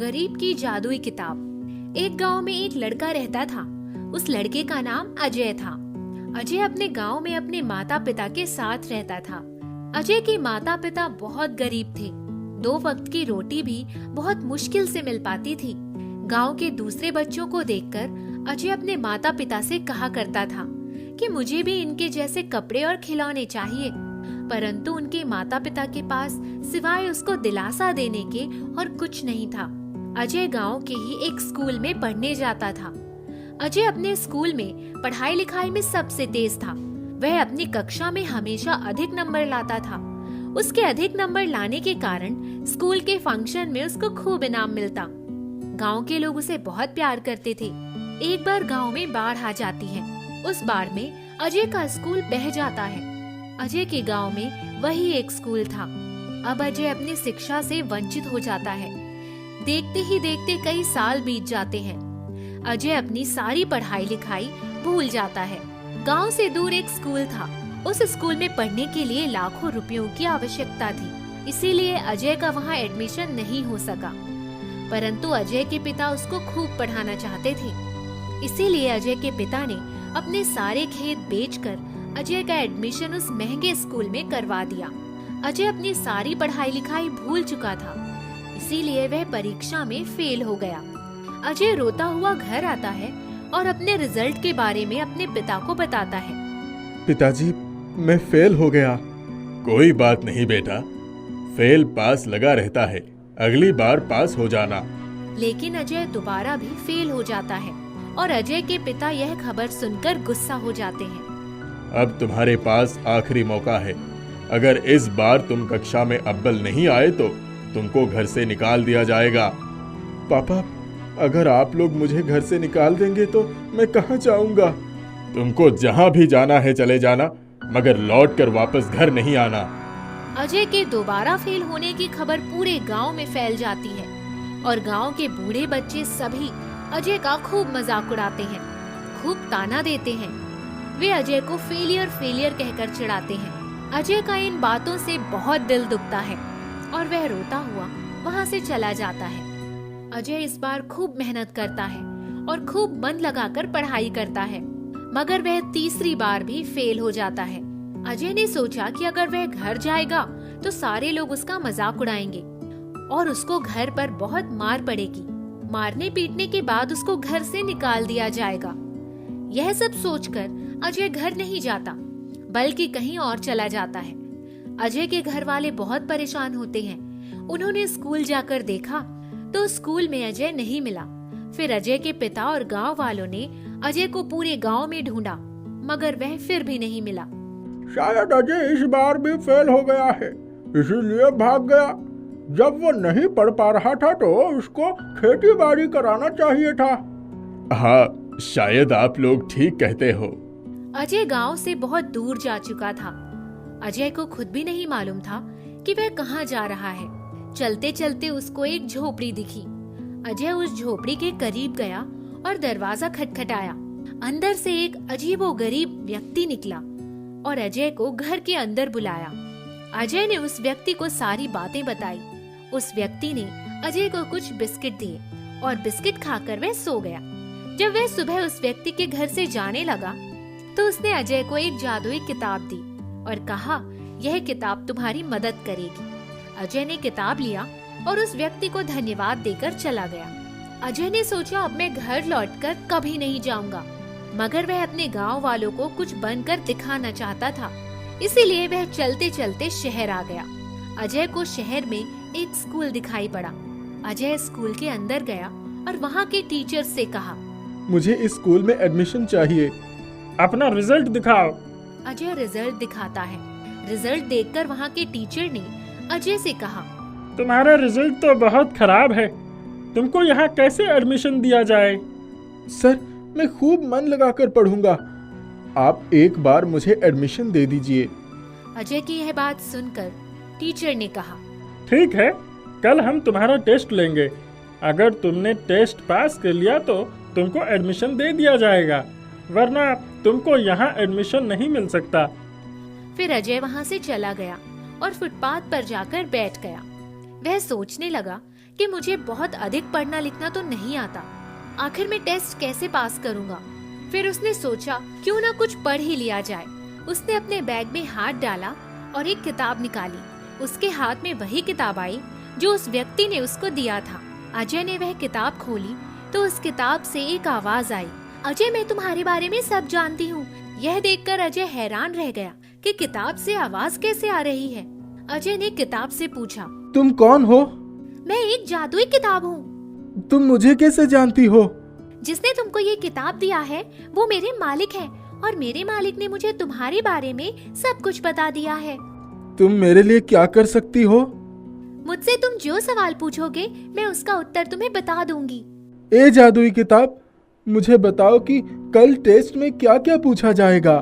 गरीब की जादुई किताब। एक गांव में एक लड़का रहता था। उस लड़के का नाम अजय था। अजय अपने गांव में अपने माता पिता के साथ रहता था। अजय के माता पिता बहुत गरीब थे। 2 वक्त की रोटी भी बहुत मुश्किल से मिल पाती थी। गांव के दूसरे बच्चों को देखकर अजय अपने माता पिता से कहा करता था कि मुझे भी इनके जैसे कपड़े और खिलौने चाहिए, परंतु उनके माता पिता के पास सिवाय उसको दिलासा देने के और कुछ नहीं था। अजय गांव के ही एक स्कूल में पढ़ने जाता था। अजय अपने स्कूल में पढ़ाई लिखाई में सबसे तेज था। वह अपनी कक्षा में हमेशा अधिक नंबर लाता था। उसके अधिक नंबर लाने के कारण स्कूल के फंक्शन में उसको खूब इनाम मिलता। गांव के लोग उसे बहुत प्यार करते थे। एक बार गांव में बाढ़ आ जाती है। उस बाढ़ में अजय का स्कूल बह जाता है। अजय के गांव में वही एक स्कूल था। अब अजय अपनी शिक्षा से वंचित हो जाता है। देखते ही देखते कई साल बीत जाते हैं। अजय अपनी सारी पढ़ाई लिखाई भूल जाता है। गांव से दूर एक स्कूल था। उस स्कूल में पढ़ने के लिए लाखों रुपयों की आवश्यकता थी, इसीलिए अजय का वहां एडमिशन नहीं हो सका। परंतु अजय के पिता उसको खूब पढ़ाना चाहते थे, इसीलिए अजय के पिता ने अपने सारे खेत बेचकर अजय का एडमिशन उस महंगे स्कूल में करवा दिया। अजय अपनी सारी पढ़ाई लिखाई भूल चुका था, इसीलिए वह परीक्षा में फेल हो गया। अजय रोता हुआ घर आता है और अपने रिजल्ट के बारे में अपने पिता को बताता है। पिताजी, मैं फेल हो गया। कोई बात नहीं बेटा, फेल पास लगा रहता है, अगली बार पास हो जाना। लेकिन अजय दोबारा भी फेल हो जाता है और अजय के पिता यह खबर सुनकर गुस्सा हो जाते हैं। अब तुम्हारे पास आखिरी मौका है। अगर इस बार तुम कक्षा में अव्वल नहीं आए तो तुमको घर से निकाल दिया जाएगा। पापा, अगर आप लोग मुझे घर से निकाल देंगे तो मैं कहाँ जाऊंगा? तुमको जहाँ भी जाना है चले जाना, मगर लौट कर वापस घर नहीं आना। अजय के दोबारा फेल होने की खबर पूरे गांव में फैल जाती है और गांव के बूढ़े बच्चे सभी अजय का खूब मजाक उड़ाते हैं, खूब ताना देते हैं। वे अजय को फेलियर कहकर चिढ़ाते हैं। अजय का इन बातों से बहुत दिल दुखता है और वह रोता हुआ वहाँ से चला जाता है। अजय इस बार खूब मेहनत करता है और खूब मन लगाकर पढ़ाई करता है, मगर वह तीसरी बार भी फेल हो जाता है। अजय ने सोचा कि अगर वह घर जाएगा तो सारे लोग उसका मजाक उड़ाएंगे और उसको घर पर बहुत मार पड़ेगी। मारने पीटने के बाद उसको घर से निकाल दिया जाएगा। यह सब सोचकर अजय घर नहीं जाता, बल्कि कहीं और चला जाता है। अजय के घर वाले बहुत परेशान होते हैं। उन्होंने स्कूल जाकर देखा तो स्कूल में अजय नहीं मिला। फिर अजय के पिता और गांव वालों ने अजय को पूरे गांव में ढूंढा, मगर वह फिर भी नहीं मिला। शायद अजय इस बार भी फेल हो गया है, इसीलिए भाग गया। जब वो नहीं पढ़ पा रहा था तो उसको खेती बाड़ी कराना चाहिए था। हाँ, शायद आप लोग ठीक कहते हो। अजय गांव से बहुत दूर जा चुका था। अजय को खुद भी नहीं मालूम था कि वह कहाँ जा रहा है। चलते चलते उसको एक झोपड़ी दिखी। अजय उस झोपड़ी के करीब गया और दरवाजा खटखटाया। अंदर से एक अजीबोगरीब व्यक्ति निकला और अजय को घर के अंदर बुलाया। अजय ने उस व्यक्ति को सारी बातें बताई। उस व्यक्ति ने अजय को कुछ बिस्किट दिए और बिस्किट खाकर वह सो गया। जब वह सुबह उस व्यक्ति के घर से जाने लगा तो उसने अजय को एक जादुई किताब दी और कहा, यह किताब तुम्हारी मदद करेगी। अजय ने किताब लिया और उस व्यक्ति को धन्यवाद देकर चला गया। अजय ने सोचा, अब मैं घर लौटकर कभी नहीं जाऊंगा, मगर वह अपने गांव वालों को कुछ बनकर दिखाना चाहता था, इसीलिए वह चलते चलते शहर आ गया। अजय को शहर में एक स्कूल दिखाई पड़ा। अजय स्कूल के अंदर गया और वहाँ के टीचर से कहा, मुझे इस स्कूल में एडमिशन चाहिए। अपना रिजल्ट दिखाओ। अजय रिजल्ट दिखाता है। रिजल्ट देखकर वहाँ के टीचर ने अजय से कहा, तुम्हारा रिजल्ट तो बहुत खराब है, तुमको यहाँ कैसे एडमिशन दिया जाए? सर, मैं खूब मन लगाकर पढ़ूंगा, आप एक बार मुझे एडमिशन दे दीजिए। अजय की यह बात सुनकर टीचर ने कहा, ठीक है, कल हम तुम्हारा टेस्ट लेंगे। अगर तुमने टेस्ट पास कर लिया तो तुमको एडमिशन दे दिया जाएगा, वरना तुमको यहाँ एडमिशन नहीं मिल सकता। फिर अजय वहाँ से चला गया और फुटपाथ पर जाकर बैठ गया। वह सोचने लगा कि मुझे बहुत अधिक पढ़ना लिखना तो नहीं आता, आखिर मैं टेस्ट कैसे पास करूंगा। फिर उसने सोचा क्यों ना कुछ पढ़ ही लिया जाए। उसने अपने बैग में हाथ डाला और एक किताब निकाली। उसके हाथ में वही किताब आई जो उस व्यक्ति ने उसको दिया था। अजय ने वह किताब खोली तो उस किताब से एक आवाज आई, अजय मैं तुम्हारे बारे में सब जानती हूँ। यह देखकर अजय हैरान रह गया कि किताब से आवाज कैसे आ रही है। अजय ने किताब से पूछा, तुम कौन हो? मैं एक जादुई किताब हूँ। तुम मुझे कैसे जानती हो? जिसने तुमको ये किताब दिया है वो मेरे मालिक हैं और मेरे मालिक ने मुझे तुम्हारे बारे में सब कुछ बता दिया है। तुम मेरे लिए क्या कर सकती हो? मुझसे तुम जो सवाल पूछोगे मैं उसका उत्तर तुम्हें बता दूंगी। ए जादुई किताब, मुझे बताओ कि कल टेस्ट में क्या क्या पूछा जाएगा।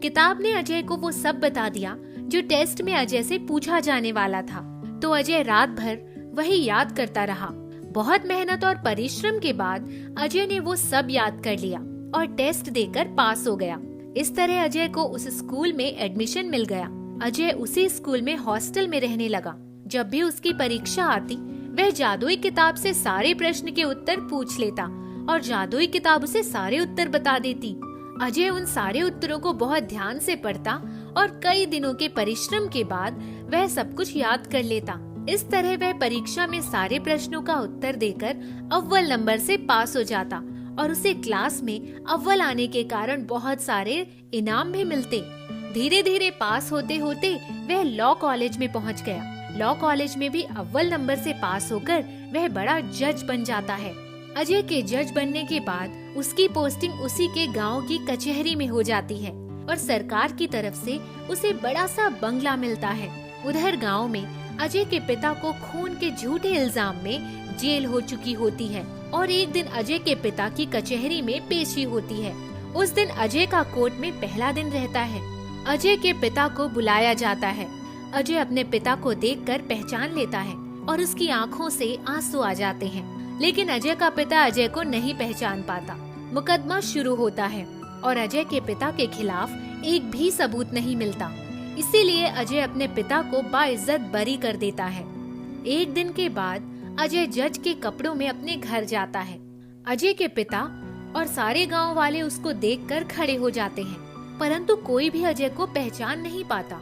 किताब ने अजय को वो सब बता दिया जो टेस्ट में अजय से पूछा जाने वाला था। तो अजय रात भर वही याद करता रहा। बहुत मेहनत और परिश्रम के बाद अजय ने वो सब याद कर लिया और टेस्ट देकर पास हो गया। इस तरह अजय को उस स्कूल में एडमिशन मिल गया। अजय उसी स्कूल में हॉस्टल में रहने लगा। जब भी उसकी परीक्षा आती वह जादुई किताब से सारे प्रश्न के उत्तर पूछ लेता और जादुई किताब उसे सारे उत्तर बता देती। अजय उन सारे उत्तरों को बहुत ध्यान से पढ़ता और कई दिनों के परिश्रम के बाद वह सब कुछ याद कर लेता। इस तरह वह परीक्षा में सारे प्रश्नों का उत्तर देकर अव्वल नंबर से पास हो जाता और उसे क्लास में अव्वल आने के कारण बहुत सारे इनाम भी मिलते। धीरे धीरे पास होते होते वह लॉ कॉलेज में पहुंच गया। लॉ कॉलेज में भी अव्वल नंबर से पास होकर वह बड़ा जज बन जाता है। अजय के जज बनने के बाद उसकी पोस्टिंग उसी के गांव की कचहरी में हो जाती है और सरकार की तरफ से उसे बड़ा सा बंगला मिलता है। उधर गांव में अजय के पिता को खून के झूठे इल्जाम में जेल हो चुकी होती है और एक दिन अजय के पिता की कचहरी में पेशी होती है। उस दिन अजय का कोर्ट में पहला दिन रहता है। अजय के पिता को बुलाया जाता है। अजय अपने पिता को देखकर पहचान लेता है और उसकी आंखों से आंसू आ जाते हैं, लेकिन अजय का पिता अजय को नहीं पहचान पाता। मुकदमा शुरू होता है और अजय के पिता के खिलाफ एक भी सबूत नहीं मिलता। इसीलिए अजय अपने पिता को बाइज्जत बरी कर देता है। एक दिन के बाद अजय जज के कपड़ों में अपने घर जाता है। अजय के पिता और सारे गांव वाले उसको देखकर खड़े हो जाते हैं, परंतु कोई भी अजय को पहचान नहीं पाता।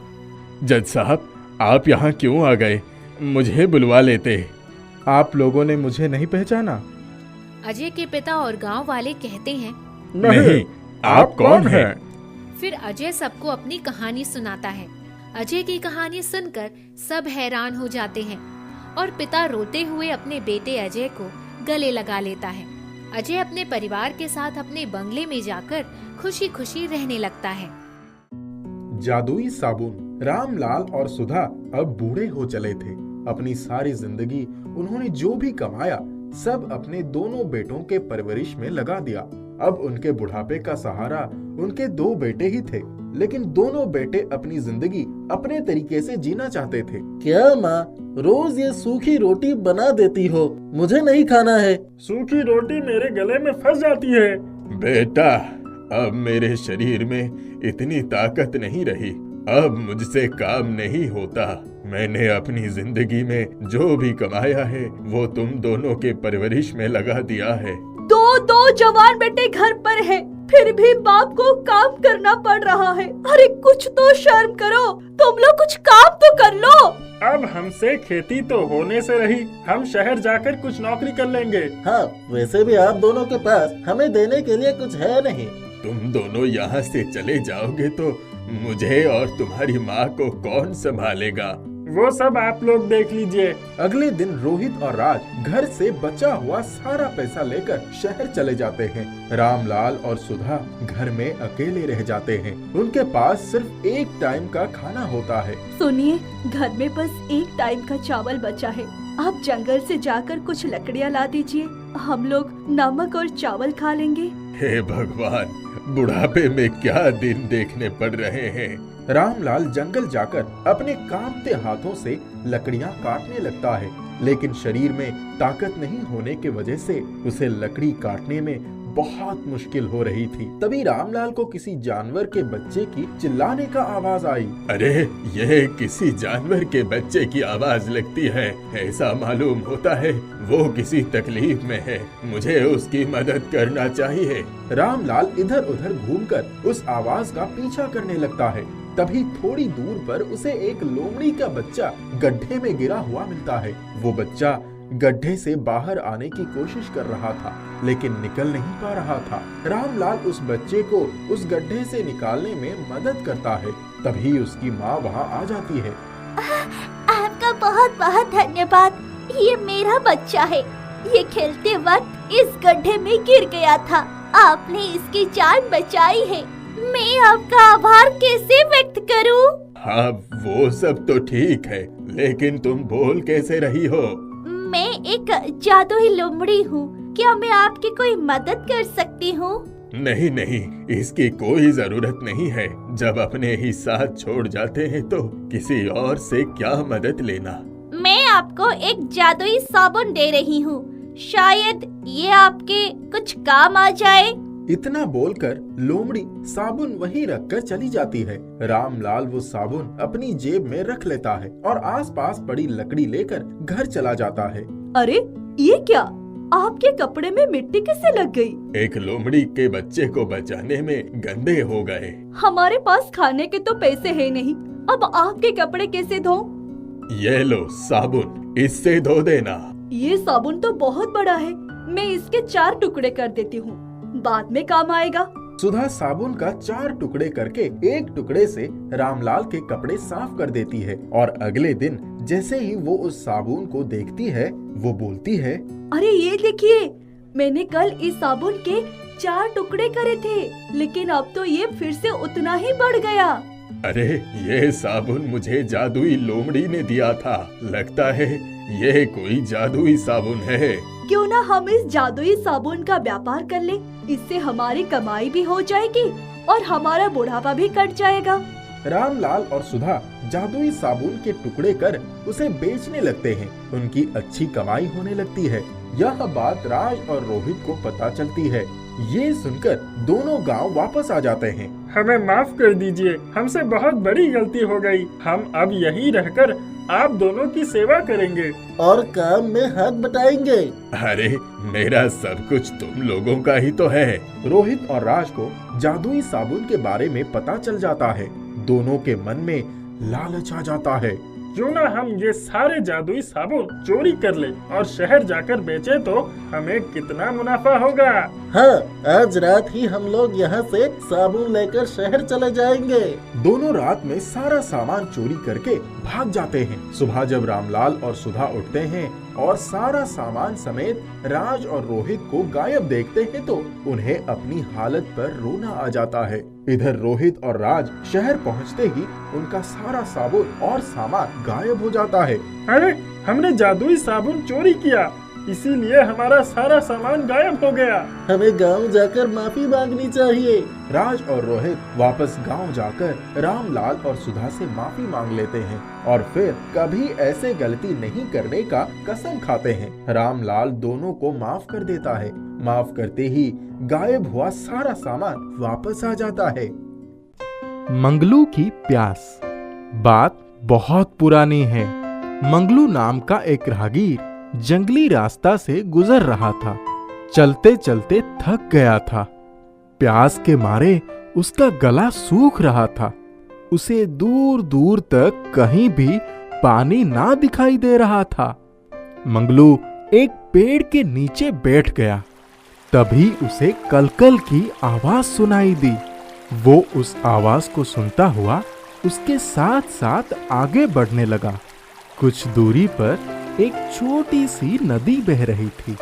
जज साहब, आप यहाँ क्यों आ गए? मुझे बुलवा लेते। आप लोगों ने मुझे नहीं पहचाना? अजय के पिता और गांव वाले कहते हैं, नहीं, आप कौन हैं? फिर अजय सबको अपनी कहानी सुनाता है। अजय की कहानी सुनकर सब हैरान हो जाते हैं और पिता रोते हुए अपने बेटे अजय को गले लगा लेता है। अजय अपने परिवार के साथ अपने बंगले में जाकर खुशी खुशी रहने लगता है। जादुई साबुन। रामलाल और सुधा अब बूढ़े हो चले थे। अपनी सारी जिंदगी उन्होंने जो भी कमाया सब अपने दोनों बेटों के परवरिश में लगा दिया। अब उनके बुढ़ापे का सहारा उनके दो बेटे ही थे, लेकिन दोनों बेटे अपनी जिंदगी अपने तरीके से जीना चाहते थे। क्या माँ, रोज ये सूखी रोटी बना देती हो? मुझे नहीं खाना है। सूखी रोटी मेरे गले में फंस जाती है। बेटा, अब मेरे शरीर में इतनी ताकत नहीं रही। अब मुझसे काम नहीं होता। मैंने अपनी जिंदगी में जो भी कमाया है वो तुम दोनों के परवरिश में लगा दिया है। दो जवान बेटे घर पर हैं, फिर भी बाप को काम करना पड़ रहा है। अरे कुछ तो शर्म करो, तुम लोग कुछ काम तो कर लो। अब हमसे खेती तो होने से रही, हम शहर जाकर कुछ नौकरी कर लेंगे। हाँ, वैसे भी आप दोनों के पास हमें देने के लिए कुछ है नहीं। तुम दोनों यहाँ से चले जाओगे तो मुझे और तुम्हारी माँ को कौन संभालेगा? वो सब आप लोग देख लीजिए। अगले दिन रोहित और राज घर से बचा हुआ सारा पैसा लेकर शहर चले जाते हैं। रामलाल और सुधा घर में अकेले रह जाते हैं। उनके पास सिर्फ एक टाइम का खाना होता है। सुनिए, घर में बस एक टाइम का चावल बचा है। आप जंगल से जाकर कुछ लकड़ियाँ ला दीजिए, हम लोग नमक और चावल खा लेंगे। हे भगवान, बुढ़ापे में क्या दिन देखने पड़ रहे हैं। रामलाल जंगल जाकर अपने कांपते हाथों से लकड़ियां काटने लगता है, लेकिन शरीर में ताकत नहीं होने की वजह से उसे लकड़ी काटने में बहुत मुश्किल हो रही थी। तभी रामलाल को किसी जानवर के बच्चे की चिल्लाने का आवाज आई। अरे ये किसी जानवर के बच्चे की आवाज लगती है। ऐसा मालूम होता है वो किसी तकलीफ में है। मुझे उसकी मदद करना चाहिए। रामलाल इधर उधर घूमकर उस आवाज का पीछा करने लगता है। तभी थोड़ी दूर पर उसे एक लोमड़ी का बच्चा गड्ढे में गिरा हुआ मिलता है। वो बच्चा गड्ढे से बाहर आने की कोशिश कर रहा था, लेकिन निकल नहीं पा रहा था। रामलाल उस बच्चे को उस गड्ढे से निकालने में मदद करता है। तभी उसकी माँ वहाँ आ जाती है। आपका बहुत बहुत धन्यवाद। ये मेरा बच्चा है। ये खेलते वक्त इस गड्ढे में गिर गया था। आपने इसकी जान बचाई है। मैं आपका आभार कैसे व्यक्त करूं? हाँ वो सब तो ठीक है, लेकिन तुम बोल कैसे रही हो? मैं एक जादुई लोमड़ी हूँ। क्या मैं आपकी कोई मदद कर सकती हूँ? नहीं नहीं, इसकी कोई जरूरत नहीं है। जब अपने ही साथ छोड़ जाते हैं तो किसी और से क्या मदद लेना। मैं आपको एक जादुई साबुन दे रही हूँ। शायद ये आपके कुछ काम आ जाए। इतना बोलकर लोमड़ी साबुन वहीं रखकर चली जाती है। रामलाल वो साबुन अपनी जेब में रख लेता है और आसपास पड़ी लकड़ी लेकर घर चला जाता है। अरे ये क्या? आपके कपड़े में मिट्टी कैसे लग गई? एक लोमड़ी के बच्चे को बचाने में गंदे हो गए। हमारे पास खाने के तो पैसे है नहीं। अब आपके कपड़े कैसे धो? ये लो साबुन, इससे धो देना। ये साबुन तो बहुत बड़ा है। मैं इसके 4 टुकड़े कर देती हूँ, बाद में काम आएगा। सुधा साबुन का 4 टुकड़े करके एक टुकड़े से रामलाल के कपड़े साफ कर देती है। और अगले दिन जैसे ही वो उस साबुन को देखती है, वो बोलती है, अरे ये देखिए, मैंने कल इस साबुन के 4 टुकड़े करे थे, लेकिन अब तो ये फिर से उतना ही बढ़ गया। अरे ये साबुन मुझे जादुई लोमड़ी ने दिया था। लगता है ये कोई जादुई साबुन है। क्यों ना हम इस जादुई साबुन का व्यापार कर ले। इससे हमारी कमाई भी हो जाएगी और हमारा बुढ़ापा भी कट जाएगा। रामलाल और सुधा जादुई साबुन के टुकड़े कर उसे बेचने लगते हैं। उनकी अच्छी कमाई होने लगती है। यह बात राज और रोहित को पता चलती है। ये सुनकर दोनों गांव वापस आ जाते हैं। हमें माफ कर दीजिए, हमसे बहुत बड़ी गलती हो गई। हम अब यहीं रहकर आप दोनों की सेवा करेंगे और काम में हाथ बटाएंगे। अरे मेरा सब कुछ तुम लोगों का ही तो है। रोहित और राज को जादुई साबुन के बारे में पता चल जाता है। दोनों के मन में लालच आ जाता है। क्यों ना हम ये सारे जादुई साबुन चोरी कर ले और शहर जाकर बेचे तो हमें कितना मुनाफा होगा। हाँ, आज रात ही हम लोग यहाँ से साबुन लेकर शहर चले जाएंगे। दोनों रात में सारा सामान चोरी करके भाग जाते हैं। सुबह जब रामलाल और सुधा उठते हैं और सारा सामान समेत राज और रोहित को गायब देखते हैं तो उन्हें अपनी हालत पर रोना आ जाता है। इधर रोहित और राज शहर पहुंचते ही उनका सारा साबुन और सामान गायब हो जाता है। अरे हमने जादुई साबुन चोरी किया, इसीलिए हमारा सारा सामान गायब हो गया। हमें गांव जाकर माफी मांगनी चाहिए। राज और रोहित वापस गांव जाकर रामलाल और सुधा से माफी मांग लेते हैं और फिर कभी ऐसे गलती नहीं करने का कसम खाते हैं। रामलाल दोनों को माफ कर देता है। माफ करते ही गायब हुआ सारा सामान वापस आ जाता है। मंगलू की प्यास। बात बहुत पुरानी है। मंगलू नाम का एक राहगीर जंगली रास्ता से गुजर रहा था। चलते चलते थक गया था। प्यास के मारे उसका गला सूख रहा था। उसे दूर दूर तक कहीं भी पानी ना दिखाई दे रहा था। मंगलू एक पेड़ के नीचे बैठ गया। तभी उसे कलकल की आवाज सुनाई दी। वो उस आवाज को सुनता हुआ उसके साथ साथ आगे बढ़ने लगा। कुछ दूरी पर एक छोटी सी नदी बह रही थी।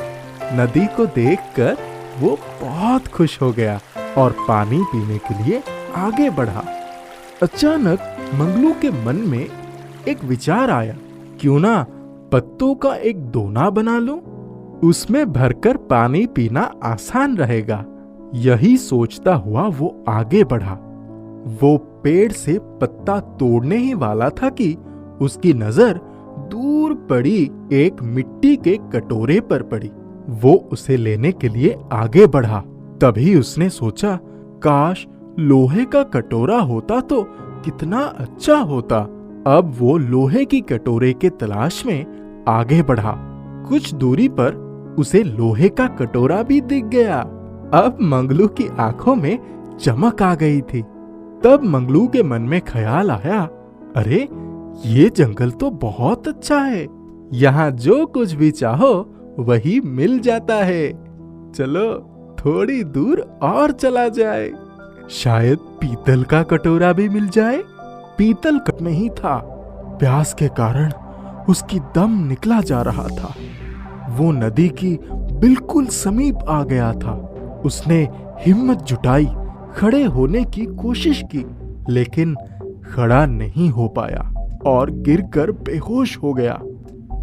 नदी को देखकर वो बहुत खुश हो गया और पानी पीने के लिए आगे बढ़ा। अचानक मंगलू के मन में एक विचार आया, क्यों ना पत्तों का एक दोना बना लूं? उसमें भरकर पानी पीना आसान रहेगा। यही सोचता हुआ वो आगे बढ़ा। वो पेड़ से पत्ता तोड़ने ही वाला था कि उसकी नजर दूर पड़ी एक मिट्टी के कटोरे पर पड़ी। वो उसे लेने के लिए आगे बढ़ा। तभी उसने सोचा, काश लोहे का कटोरा होता तो कितना अच्छा होता। अब वो लोहे की कटोरे के तलाश में आगे बढ़ा। कुछ दूरी पर उसे लोहे का कटोरा भी दिख गया। अब मंगलू की आंखों में चमक आ गई थी। तब मंगलू के मन में ख्याल आया, अरे ये जंगल तो बहुत अच्छा है, यहाँ जो कुछ भी चाहो वही मिल जाता है। चलो थोड़ी दूर और चला जाए, शायद पीतल का कटोरा भी मिल जाए। पीतल कप में ही था। प्यास के कारण उसकी दम निकला जा रहा था। वो नदी की बिल्कुल समीप आ गया था। उसने हिम्मत जुटाई, खड़े होने की कोशिश की, लेकिन खड़ा नहीं हो पाया और गिरकर बेहोश हो गया।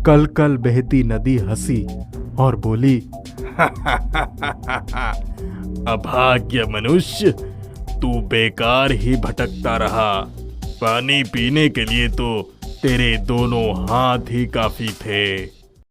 कल कल बहती नदी हंसी और बोली, अभाग्य मनुष्य, तू बेकार ही भटकता रहा। पानी पीने के लिए तो तेरे दोनों हाथ ही काफी थे।